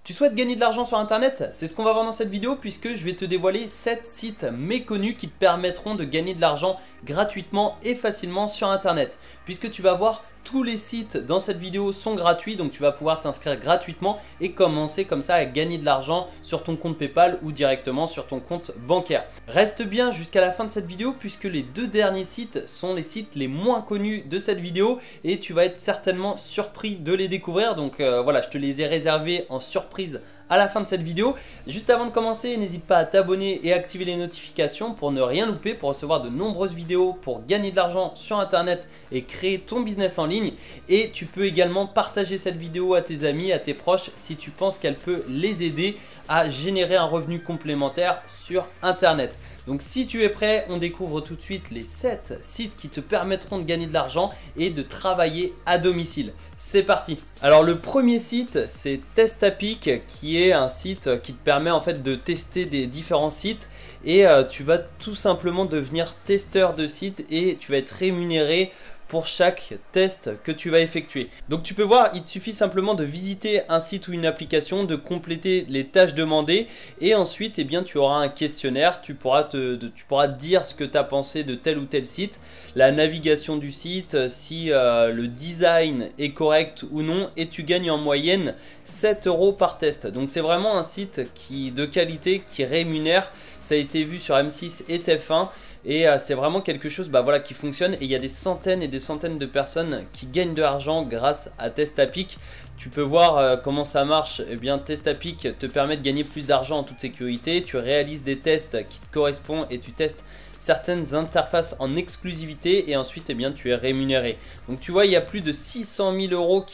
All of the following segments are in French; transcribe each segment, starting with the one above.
Tu souhaites gagner de l'argent sur internet? C'est ce qu'on va voir dans cette vidéo puisque je vais te dévoiler 7 sites méconnus qui te permettront de gagner de l'argent gratuitement et facilement sur internet. Puisque tu vas voir, tous les sites dans cette vidéo sont gratuits, donc tu vas pouvoir t'inscrire gratuitement et commencer comme ça à gagner de l'argent sur ton compte PayPal ou directement sur ton compte bancaire. Reste bien jusqu'à la fin de cette vidéo puisque les deux derniers sites sont les sites les moins connus de cette vidéo et tu vas être certainement surpris de les découvrir. Donc voilà, je te les ai réservés en surprise à la fin de cette vidéo. Juste avant de commencer, n'hésite pas à t'abonner et activer les notifications pour ne rien louper, pour recevoir de nombreuses vidéos pour gagner de l'argent sur internet et créer ton business en ligne. Et tu peux également partager cette vidéo à tes amis, à tes proches si tu penses qu'elle peut les aider à générer un revenu complémentaire sur internet. Donc si tu es prêt, on découvre tout de suite les 7 sites qui te permettront de gagner de l'argent et de travailler à domicile. C'est parti! Alors le premier site, c'est Testapic, qui est un site qui te permet en fait de tester des différents sites et tu vas tout simplement devenir testeur de sites et tu vas être rémunéré pour chaque test que tu vas effectuer. Donc tu peux voir, il te suffit simplement de visiter un site ou une application, de compléter les tâches demandées et ensuite eh bien, tu auras un questionnaire, tu pourras dire ce que tu as pensé de tel ou tel site, la navigation du site, si le design est correct ou non et tu gagnes en moyenne 7 € par test. Donc c'est vraiment un site de qualité qui rémunère, ça a été vu sur M6 et TF1. Et c'est vraiment quelque chose voilà, qui fonctionne et il y a des centaines et des centaines de personnes qui gagnent de l'argent grâce à Testapic. Tu peux voir comment ça marche. Eh bien, Testapic te permet de gagner plus d'argent en toute sécurité. Tu réalises des tests qui te correspondent et tu testes certaines interfaces en exclusivité et ensuite eh bien, tu es rémunéré. Donc tu vois, il y a plus de 600 000 €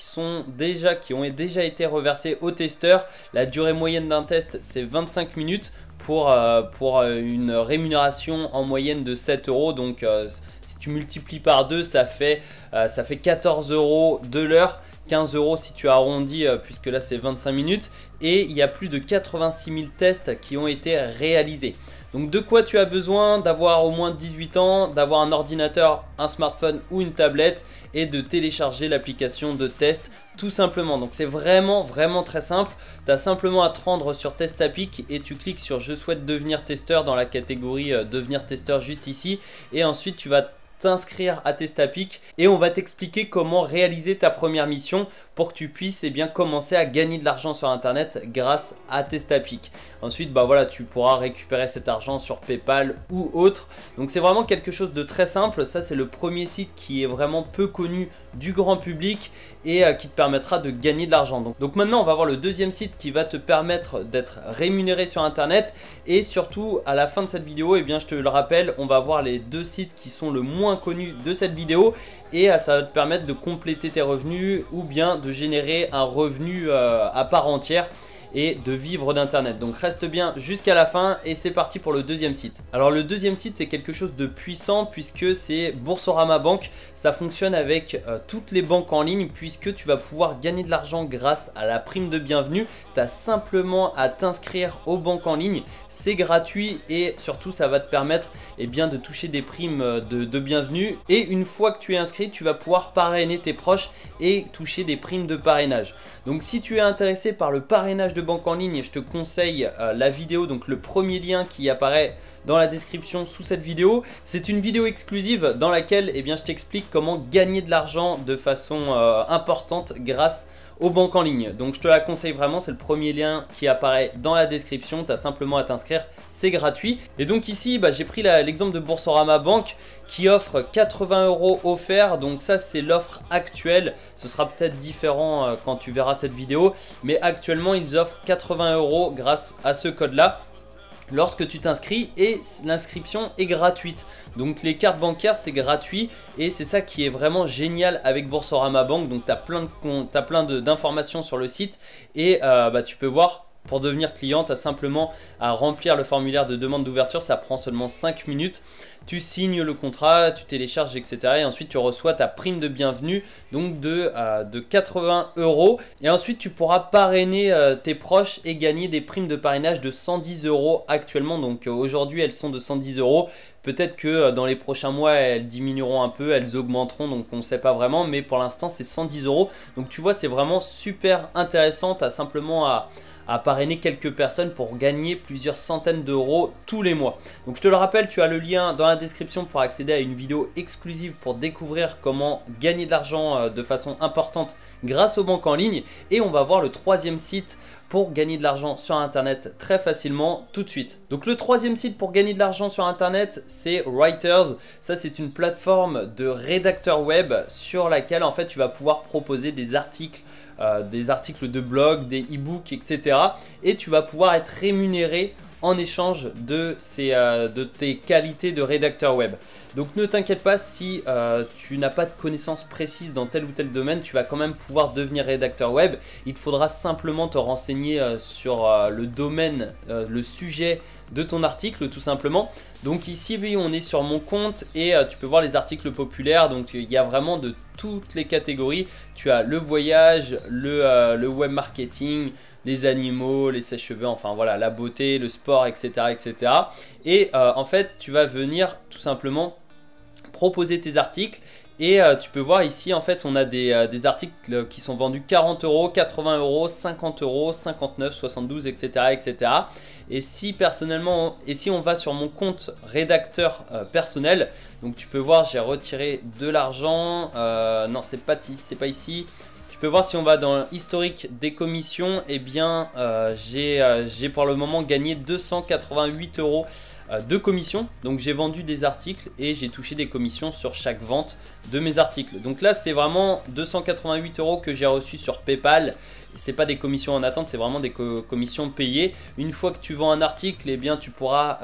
qui ont déjà été reversés aux testeurs. La durée moyenne d'un test, c'est 25 minutes. Pour une rémunération en moyenne de 7 €. Donc si tu multiplies par 2, ça fait 14 € de l'heure. 15 € si tu arrondis puisque là c'est 25 minutes. Et il y a plus de 86 000 tests qui ont été réalisés. Donc de quoi tu as besoin? D'avoir au moins 18 ans, d'avoir un ordinateur, un smartphone ou une tablette et de télécharger l'application de test tout simplement. Donc c'est vraiment très simple. Tu as simplement à te rendre sur Testapic et tu cliques sur je souhaite devenir testeur dans la catégorie devenir testeur juste ici et ensuite tu vas t'inscrire à Testapic et on va t'expliquer comment réaliser ta première mission pour que tu puisses bien commencer à gagner de l'argent sur internet grâce à Testapic. Ensuite voilà, tu pourras récupérer cet argent sur PayPal ou autre. Donc c'est vraiment quelque chose de très simple. Ça c'est le premier site qui est vraiment peu connu du grand public et qui te permettra de gagner de l'argent. Donc maintenant on va voir le deuxième site qui va te permettre d'être rémunéré sur internet et surtout à la fin de cette vidéo je te le rappelle, on va voir les deux sites qui sont le moins connus de cette vidéo et ça va te permettre de compléter tes revenus ou bien de générer un revenu à part entière et de vivre d'internet. Donc reste bien jusqu'à la fin et c'est parti pour le deuxième site. Alors le deuxième site, c'est quelque chose de puissant puisque c'est Boursorama Bank. Ça fonctionne avec toutes les banques en ligne puisque tu vas pouvoir gagner de l'argent grâce à la prime de bienvenue. Tu as simplement à t'inscrire aux banques en ligne, c'est gratuit et surtout ça va te permettre de toucher des primes de bienvenue et une fois que tu es inscrit, tu vas pouvoir parrainer tes proches et toucher des primes de parrainage. Donc si tu es intéressé par le parrainage de banque en ligne, je te conseille la vidéo, donc le premier lien qui apparaît dans la description sous cette vidéo. C'est une vidéo exclusive dans laquelle je t'explique comment gagner de l'argent de façon importante grâce aux banques en ligne. Donc je te la conseille vraiment, c'est le premier lien qui apparaît dans la description, tu as simplement à t'inscrire, c'est gratuit. Et donc ici j'ai pris l'exemple de Boursorama Bank qui offre 80 € offerts, donc ça c'est l'offre actuelle, ce sera peut-être différent quand tu verras cette vidéo, mais actuellement ils offrent 80 € grâce à ce code là lorsque tu t'inscris et l'inscription est gratuite. Donc les cartes bancaires c'est gratuit et c'est ça qui est vraiment génial avec Boursorama Bank. Donc tu as plein d'informations sur le site et tu peux voir. Pour devenir client, tu as simplement à remplir le formulaire de demande d'ouverture, ça prend seulement 5 minutes. Tu signes le contrat, tu télécharges, etc. Et ensuite, tu reçois ta prime de bienvenue donc de 80 €. Et ensuite, tu pourras parrainer tes proches et gagner des primes de parrainage de 110 € actuellement. Donc aujourd'hui, elles sont de 110 €. Peut-être que dans les prochains mois, elles diminueront un peu, elles augmenteront, donc on ne sait pas vraiment. Mais pour l'instant, c'est 110 €. Donc tu vois, c'est vraiment super intéressant. Tu as simplement à à parrainer quelques personnes pour gagner plusieurs centaines d'euros tous les mois. Donc je te le rappelle, tu as le lien dans la description pour accéder à une vidéo exclusive pour découvrir comment gagner de l'argent de façon importante grâce aux banques en ligne. Et on va voir le troisième site pour gagner de l'argent sur internet très facilement tout de suite. Donc le troisième site pour gagner de l'argent sur internet, c'est Writers. Ça, c'est une plateforme de rédacteur web sur laquelle en fait tu vas pouvoir proposer des articles de blog, des e-books, etc. Et tu vas pouvoir être rémunéré en échange de tes qualités de rédacteur web. Donc ne t'inquiète pas, si tu n'as pas de connaissances précises dans tel ou tel domaine, tu vas quand même pouvoir devenir rédacteur web. Il te faudra simplement te renseigner sur le domaine, le sujet de ton article tout simplement. Donc ici oui, on est sur mon compte et tu peux voir les articles populaires. Donc il y a vraiment de toutes les catégories. Tu as le voyage, le web marketing, les animaux, les sèche-cheveux, enfin voilà, la beauté, le sport, etc. etc. Et en fait, tu vas venir tout simplement proposer tes articles. Et tu peux voir ici, en fait, on a des articles qui sont vendus 40 euros, 80 euros, 50 euros, 59, 72, etc. etc. Et si personnellement, si on va sur mon compte rédacteur personnel, donc tu peux voir, j'ai retiré de l'argent. Non, c'est pas ici. Tu peux voir si on va dans l'historique des commissions, eh bien j'ai pour le moment gagné 288 euros de commissions. Donc j'ai vendu des articles et j'ai touché des commissions sur chaque vente de mes articles. Donc là c'est vraiment 288 euros que j'ai reçu sur PayPal. C'est pas des commissions en attente, c'est vraiment des commissions payées. Une fois que tu vends un article, eh bien tu pourras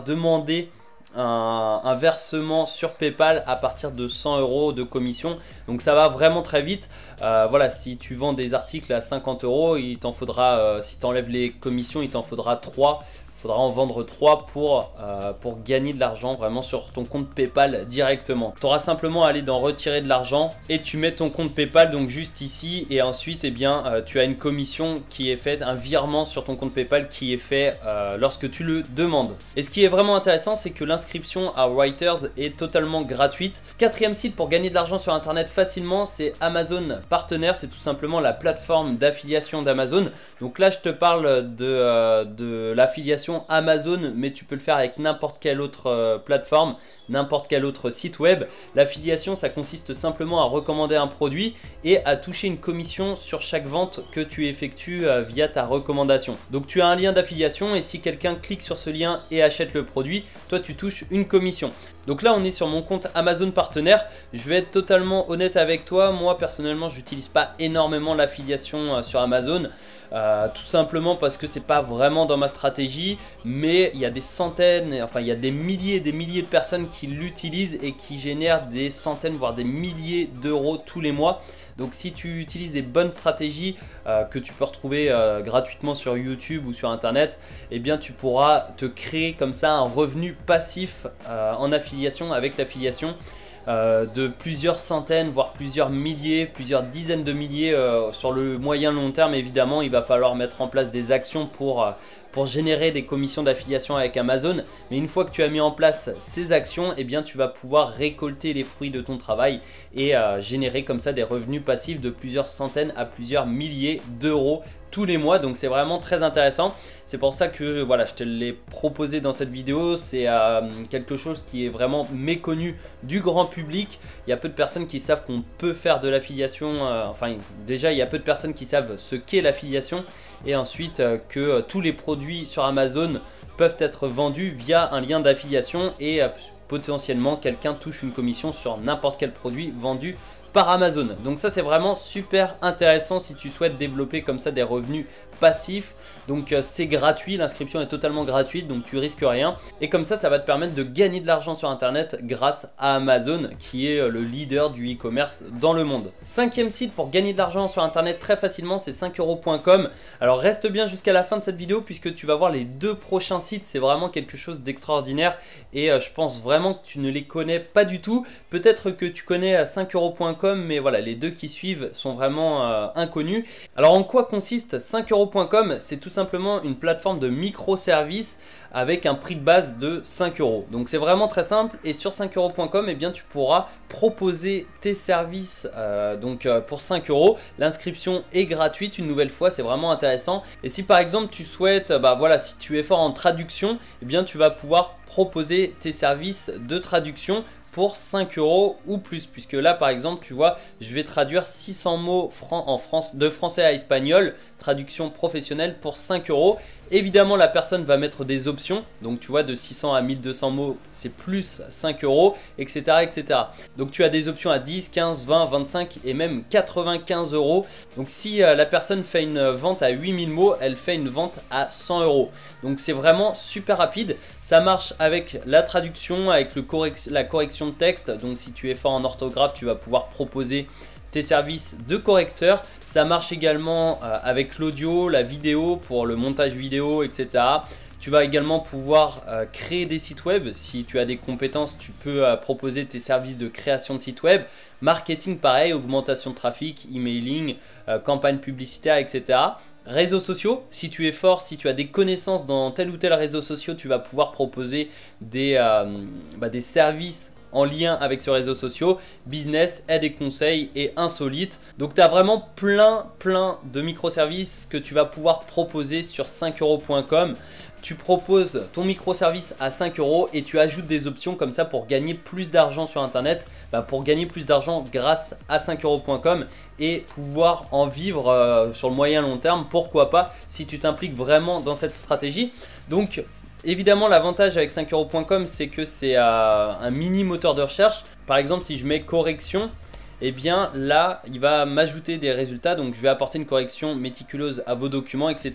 demander un versement sur PayPal à partir de 100 euros de commission. Donc ça va vraiment très vite. Voilà, si tu vends des articles à 50 euros, il t'en faudra, si tu enlèves les commissions, il t'en faudra 3. Il faudra en vendre 3 pour gagner de l'argent vraiment sur ton compte PayPal directement. Tu auras simplement à aller dans retirer de l'argent et tu mets ton compte PayPal donc juste ici, et ensuite eh bien, tu as une commission qui est faite, un virement sur ton compte PayPal qui est fait lorsque tu le demandes. Et ce qui est vraiment intéressant, c'est que l'inscription à Writers est totalement gratuite. Quatrième site pour gagner de l'argent sur internet facilement, c'est Amazon Partenaire. C'est tout simplement la plateforme d'affiliation d'Amazon. Donc là je te parle de l'affiliation Amazon, mais tu peux le faire avec n'importe quelle autre plateforme, n'importe quel autre site web. L'affiliation, ça consiste simplement à recommander un produit et à toucher une commission sur chaque vente que tu effectues via ta recommandation. Donc tu as un lien d'affiliation et si quelqu'un clique sur ce lien et achète le produit, toi tu touches une commission. Donc là on est sur mon compte Amazon Partenaire. Je vais être totalement honnête avec toi, moi personnellement je n'utilise pas énormément l'affiliation sur Amazon. Tout simplement parce que c'est pas vraiment dans ma stratégie, mais il y a des centaines, enfin il y a des milliers et des milliers de personnes qui l'utilisent et qui génèrent des centaines voire des milliers d'euros tous les mois. Donc si tu utilises des bonnes stratégies que tu peux retrouver gratuitement sur YouTube ou sur internet, eh bien tu pourras te créer comme ça un revenu passif en affiliation, avec l'affiliation. De plusieurs centaines, voire plusieurs milliers, plusieurs dizaines de milliers sur le moyen long terme. Évidemment, il va falloir mettre en place des actions pour générer des commissions d'affiliation avec Amazon. Mais une fois que tu as mis en place ces actions, eh bien, tu vas pouvoir récolter les fruits de ton travail et générer comme ça des revenus passifs de plusieurs centaines à plusieurs milliers d'euros tous les mois. Donc c'est vraiment très intéressant. C'est pour ça que voilà, je te l'ai proposé dans cette vidéo. C'est quelque chose qui est vraiment méconnu du grand public. Il y a peu de personnes qui savent qu'on peut faire de l'affiliation. Enfin déjà il y a peu de personnes qui savent ce qu'est l'affiliation, et ensuite que tous les produits sur Amazon peuvent être vendus via un lien d'affiliation et potentiellement quelqu'un touche une commission sur n'importe quel produit vendu par Amazon. Donc ça c'est vraiment super intéressant si tu souhaites développer comme ça des revenus passifs. Donc c'est gratuit, l'inscription est totalement gratuite, donc tu risques rien. Et comme ça va te permettre de gagner de l'argent sur internet grâce à Amazon, qui est le leader du e-commerce dans le monde. Cinquième site pour gagner de l'argent sur internet très facilement, c'est 5euros.com. Alors reste bien jusqu'à la fin de cette vidéo puisque tu vas voir les deux prochains sites. C'est vraiment quelque chose d'extraordinaire et je pense vraiment que tu ne les connais pas du tout. Peut-être que tu connais 5euros.com 5euros.com, mais voilà, les deux qui suivent sont vraiment inconnus. Alors en quoi consiste 5euros.com? C'est tout simplement une plateforme de microservices avec un prix de base de 5 euros. Donc c'est vraiment très simple, et sur 5euros.com, eh bien tu pourras proposer tes services pour 5 euros. L'inscription est gratuite une nouvelle fois, c'est vraiment intéressant. Et si par exemple tu souhaites, voilà, si tu es fort en traduction, eh bien tu vas pouvoir proposer tes services de traduction pour 5 euros ou plus, puisque là par exemple tu vois, je vais traduire 600 mots de français à espagnol, traduction professionnelle pour 5 euros. Évidemment la personne va mettre des options, donc tu vois, de 600 à 1200 mots c'est plus 5 euros, etc., etc. Donc tu as des options à 10, 15, 20, 25 et même 95 euros. Donc si la personne fait une vente à 8000 mots, elle fait une vente à 100 euros. Donc c'est vraiment super rapide. Ça marche avec la traduction, avec la correction de texte. Donc si tu es fort en orthographe, tu vas pouvoir proposer tes services de correcteur. Ça marche également avec l'audio, la vidéo pour le montage vidéo, etc. Tu vas également pouvoir créer des sites web. Si tu as des compétences, tu peux proposer tes services de création de sites web. Marketing pareil, augmentation de trafic, emailing, campagne publicitaire, etc. Réseaux sociaux, si tu es fort, si tu as des connaissances dans tel ou tel réseau social, tu vas pouvoir proposer des services en lien avec ce réseau social, business, aide et conseils et insolite. Donc tu as vraiment plein de microservices que tu vas pouvoir proposer sur 5euros.com. Tu proposes ton microservice à 5 euros et tu ajoutes des options comme ça pour gagner plus d'argent sur internet, pour gagner plus d'argent grâce à 5euros.com et pouvoir en vivre sur le moyen long terme, pourquoi pas, si tu t'impliques vraiment dans cette stratégie. Donc évidemment l'avantage avec 5euros.com, c'est que c'est un mini moteur de recherche. Par exemple si je mets correction, et bien là il va m'ajouter des résultats, donc je vais apporter une correction méticuleuse à vos documents, etc.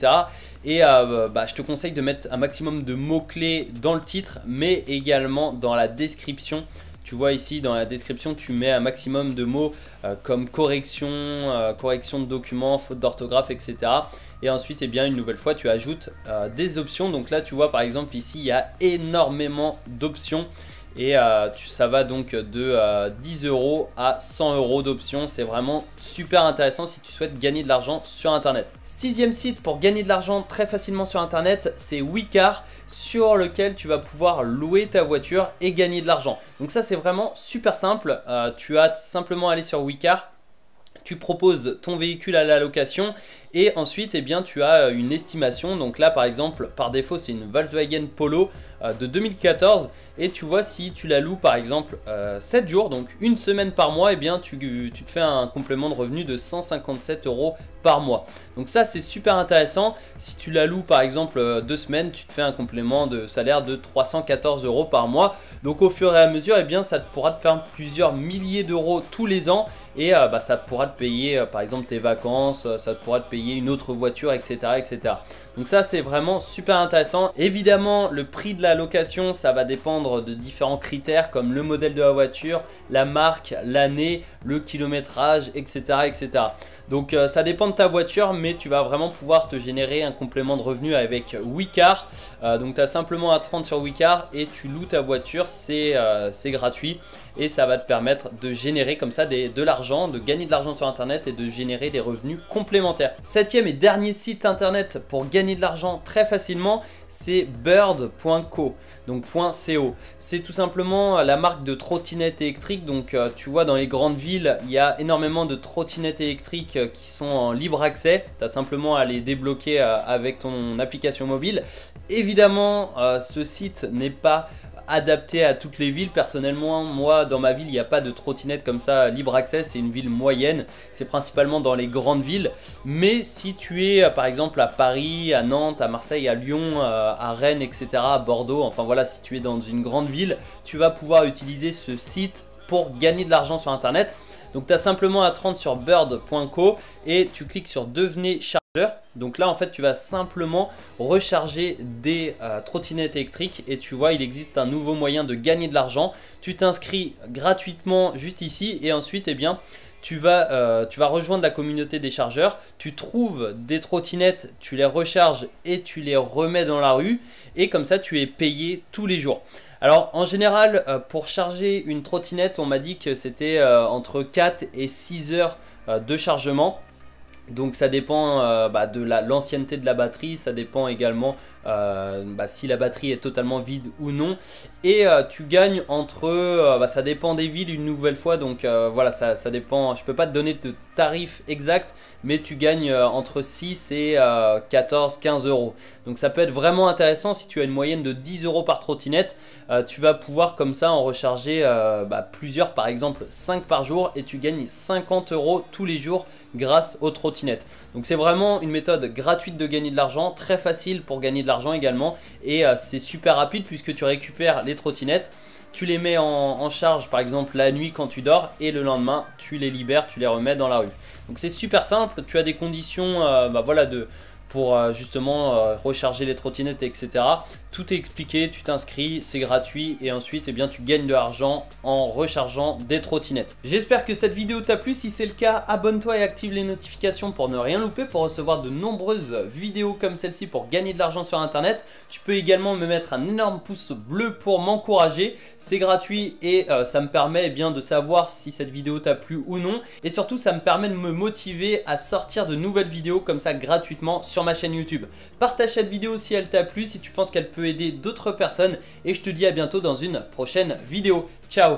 Et je te conseille de mettre un maximum de mots-clés dans le titre, mais également dans la description. Tu vois ici dans la description, tu mets un maximum de mots comme correction, correction de documents, faute d'orthographe, etc. Et ensuite, une nouvelle fois, tu ajoutes des options. Donc là, tu vois par exemple ici, il y a énormément d'options. Et ça va donc de 10 euros à 100 euros d'options. C'est vraiment super intéressant si tu souhaites gagner de l'argent sur internet. Sixième site pour gagner de l'argent très facilement sur internet, c'est Wecar, sur lequel tu vas pouvoir louer ta voiture et gagner de l'argent. Donc ça c'est vraiment super simple. Tu as simplement à aller sur Wecar. Tu proposes ton véhicule à la location et ensuite tu as une estimation. Donc là par exemple par défaut c'est une Volkswagen Polo de 2014 et tu vois si tu la loues par exemple 7 jours, donc une semaine par mois, tu te fais un complément de revenu de 157 euros par mois. Donc ça c'est super intéressant. Si tu la loues par exemple 2 semaines, tu te fais un complément de salaire de 314 euros par mois. Donc au fur et à mesure ça pourra te faire plusieurs milliers d'euros tous les ans et ça pourra te payer par exemple tes vacances, ça pourra te payer une autre voiture, etc., etc. Donc ça c'est vraiment super intéressant. Évidemment le prix de la location ça va dépendre de différents critères comme le modèle de la voiture, la marque, l'année, le kilométrage, etc., etc. Donc ça dépend de ta voiture, mais tu vas vraiment pouvoir te générer un complément de revenu avec Wecar. Donc tu as simplement à te rendre sur Wecar et tu loues ta voiture, c'est gratuit. Et ça va te permettre de générer comme ça de l'argent, de gagner de l'argent sur internet et de générer des revenus complémentaires. Septième et dernier site internet pour gagner de l'argent très facilement, c'est bird.co, donc .co. C'est tout simplement la marque de trottinettes électriques. Donc tu vois dans les grandes villes, il y a énormément de trottinettes électriques qui sont en libre accès. Tu as simplement à les débloquer avec ton application mobile. Évidemment, ce site n'est pas adapté à toutes les villes. Personnellement, moi dans ma ville il n'y a pas de trottinette comme ça libre accès, c'est une ville moyenne, c'est principalement dans les grandes villes. Mais si tu es par exemple à Paris, à Nantes, à Marseille, à Lyon, à Rennes, etc., à Bordeaux, enfin voilà, si tu es dans une grande ville, tu vas pouvoir utiliser ce site pour gagner de l'argent sur internet. Donc tu as simplement à te rendre sur bird.co et tu cliques sur devenez chargeur. Donc là en fait tu vas simplement recharger des trottinettes électriques et tu vois il existe un nouveau moyen de gagner de l'argent. Tu t'inscris gratuitement juste ici et ensuite tu vas rejoindre la communauté des chargeurs. Tu trouves des trottinettes, tu les recharges et tu les remets dans la rue et comme ça tu es payé tous les jours. Alors en général, pour charger une trottinette, on m'a dit que c'était entre 4 et 6 heures de chargement. Donc ça dépend de l'ancienneté de la batterie, ça dépend également si la batterie est totalement vide ou non. Et tu gagnes entre, ça dépend des villes une nouvelle fois, donc voilà, ça dépend, je peux pas te donner de tarif exact, mais tu gagnes entre 6 et 14-15 euros. Donc ça peut être vraiment intéressant si tu as une moyenne de 10 euros par trottinette, tu vas pouvoir comme ça en recharger plusieurs, par exemple 5 par jour, et tu gagnes 50 euros tous les jours grâce aux trottinettes. Donc c'est vraiment une méthode gratuite de gagner de l'argent, très facile pour gagner de l'argent également, et c'est super rapide puisque tu récupères les trottinettes, tu les mets en charge par exemple la nuit quand tu dors, et le lendemain tu les libères, tu les remets dans la rue. Donc c'est super simple, tu as des conditions pour justement recharger les trottinettes, etc. Tout est expliqué, tu t'inscris, c'est gratuit, et ensuite tu gagnes de l'argent en rechargeant des trottinettes. J'espère que cette vidéo t'a plu. Si c'est le cas, abonne-toi et active les notifications pour ne rien louper, pour recevoir de nombreuses vidéos comme celle-ci pour gagner de l'argent sur internet. Tu peux également me mettre un énorme pouce bleu pour m'encourager, c'est gratuit et ça me permet de savoir si cette vidéo t'a plu ou non, et surtout ça me permet de me motiver à sortir de nouvelles vidéos comme ça gratuitement sur ma chaîne YouTube. Partage cette vidéo si elle t'a plu, si tu penses qu'elle peut aider d'autres personnes, et je te dis à bientôt dans une prochaine vidéo. Ciao!